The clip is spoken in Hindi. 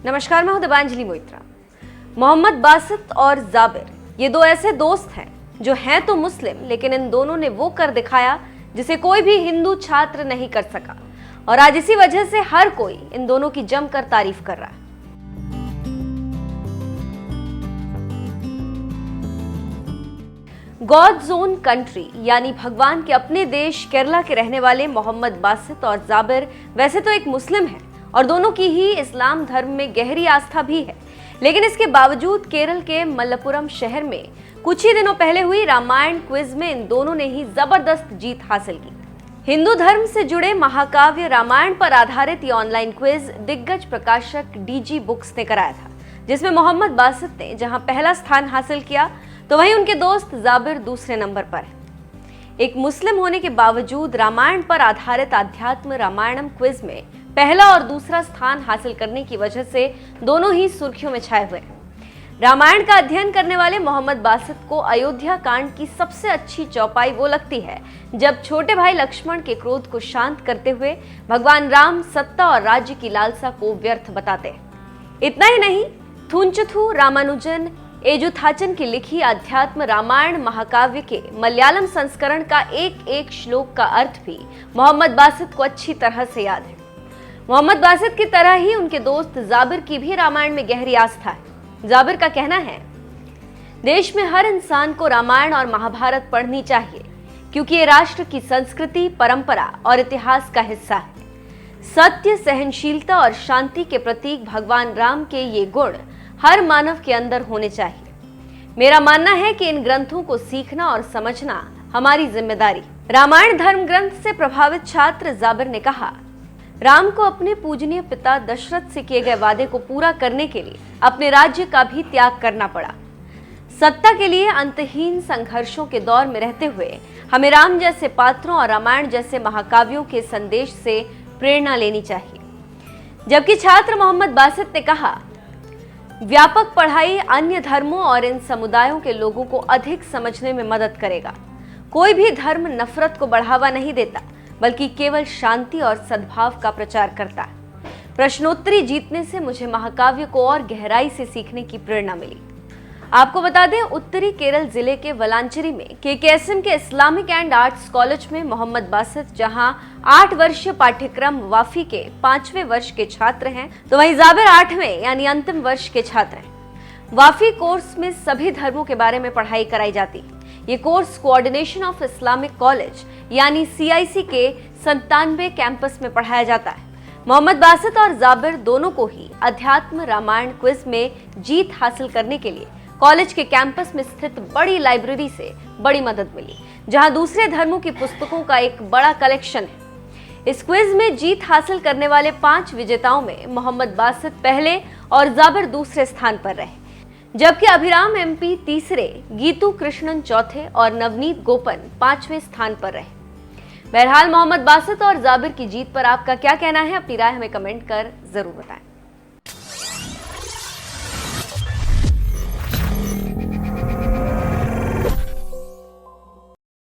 नमस्कार, मैं हूं दिबांजलि मोइत्रा। मोहम्मद बासित और जाबिर ये दो ऐसे दोस्त हैं जो हैं तो मुस्लिम, लेकिन इन दोनों ने वो कर दिखाया जिसे कोई भी हिंदू छात्र नहीं कर सका, और आज इसी वजह से हर कोई इन दोनों की जमकर तारीफ कर रहा है। गॉड्स ओन कंट्री यानी भगवान के अपने देश केरला के रहने वाले मोहम्मद बासित और जाबिर वैसे तो एक मुस्लिम है और दोनों की ही इस्लाम धर्म में गहरी आस्था भी है, लेकिन इसके बावजूद केरल के मलप्पुरम शहर में कुछ ही दिनों पहले हुई रामायण क्विज में इन दोनों ने ही जबरदस्त जीत हासिल की। हिंदू धर्म से जुड़े महाकाव्य रामायण पर आधारित ये ऑनलाइन क्विज दिग्गज प्रकाशक डीजी बुक्स ने कराया था, जिसमें मोहम्मद बासित ने जहां पहला स्थान हासिल किया तो वहीं उनके दोस्त जाबिर दूसरे नंबर पर है। एक मुस्लिम होने के बावजूद रामायण पर आधारित अध्यात्म रामायणम क्विज में पहला और दूसरा स्थान हासिल करने की वजह से दोनों ही सुर्खियों में छाए हुए हैं। रामायण का अध्ययन करने वाले मोहम्मद बासित को अयोध्या कांड की सबसे अच्छी चौपाई वो लगती है जब छोटे भाई लक्ष्मण के क्रोध को शांत करते हुए भगवान राम सत्ता और राज्य की लालसा को व्यर्थ बताते हैं। इतना ही नहीं, थुंचथु रामानुजन एजुथाचन की लिखी अध्यात्म रामायण महाकाव्य के मलयालम संस्करण का एक एक श्लोक का अर्थ भी मोहम्मद बासित को अच्छी तरह से याद है। मोहम्मद बासित की तरह ही उनके दोस्त जाबिर की भी रामायण में गहरी आस्था है। जाबिर का कहना है, देश में हर इंसान को रामायण और महाभारत पढ़नी चाहिए क्योंकि ये राष्ट्र की संस्कृति, परंपरा और इतिहास का हिस्सा है। सत्य, सहनशीलता और शांति के प्रतीक भगवान राम के ये गुण हर मानव के अंदर होने चाहिए। मेरा मानना है कि इन ग्रंथों को सीखना और समझना हमारी जिम्मेदारी। रामायण धर्म ग्रंथ से प्रभावित छात्र जाबिर ने कहा, राम को अपने पूजनीय पिता दशरथ से किए गए वादे को पूरा करने के लिए अपने राज्य का भी त्याग करना पड़ा। सत्ता के लिए अंतहीन संघर्षों के दौर में रहते हुए हमें राम जैसे पात्रों और रामायण जैसे महाकाव्यों के संदेश से प्रेरणा लेनी चाहिए। जबकि छात्र मोहम्मद बासित ने कहा, व्यापक पढ़ाई अन्य धर्मों और इन समुदायों के लोगों को अधिक समझने में मदद करेगा। कोई भी धर्म नफरत को बढ़ावा नहीं देता, बल्कि केवल शांति और सद्भाव का प्रचार करता है। प्रश्नोत्तरी जीतने से मुझे महाकाव्य को और गहराई से सीखने की प्रेरणा मिली। आपको बता दें, उत्तरी केरल जिले के वलांचरी में केकेएसएम के इस्लामिक एंड आर्ट्स कॉलेज में मोहम्मद बासित जहां 8 वर्षीय पाठ्यक्रम वाफी के 5वें वर्ष के छात्र हैं, तो वहीं जाबिर 8वें यानी अंतिम वर्ष के छात्र हैं। वाफी कोर्स में सभी धर्मों के बारे में पढ़ाई कराई जाती है। ये course coordination of Islamic college यानी CIC के 97 कैंपस में पढ़ाया जाता है। मोहम्मद बासित और जाबिर दोनों को ही अध्यात्म रामायण क्विज में जीत हासिल करने के लिए कॉलेज के कैंपस में स्थित बड़ी लाइब्रेरी से बड़ी मदद मिली, जहां दूसरे धर्मों की पुस्तकों का एक बड़ा कलेक्शन है। इस क्विज में जीत हासिल करने वाले 5 विजेताओं में मोहम्मद बासित पहले और जाबिर दूसरे स्थान पर रहे, जबकि अभिराम MP तीसरे, गीतू कृष्णन चौथे और नवनीत गोपन 5वें स्थान पर रहे। बहरहाल मोहम्मद बासित और जाबिर की जीत पर आपका क्या कहना है? अपनी राय हमें कमेंट कर जरूर बताएं।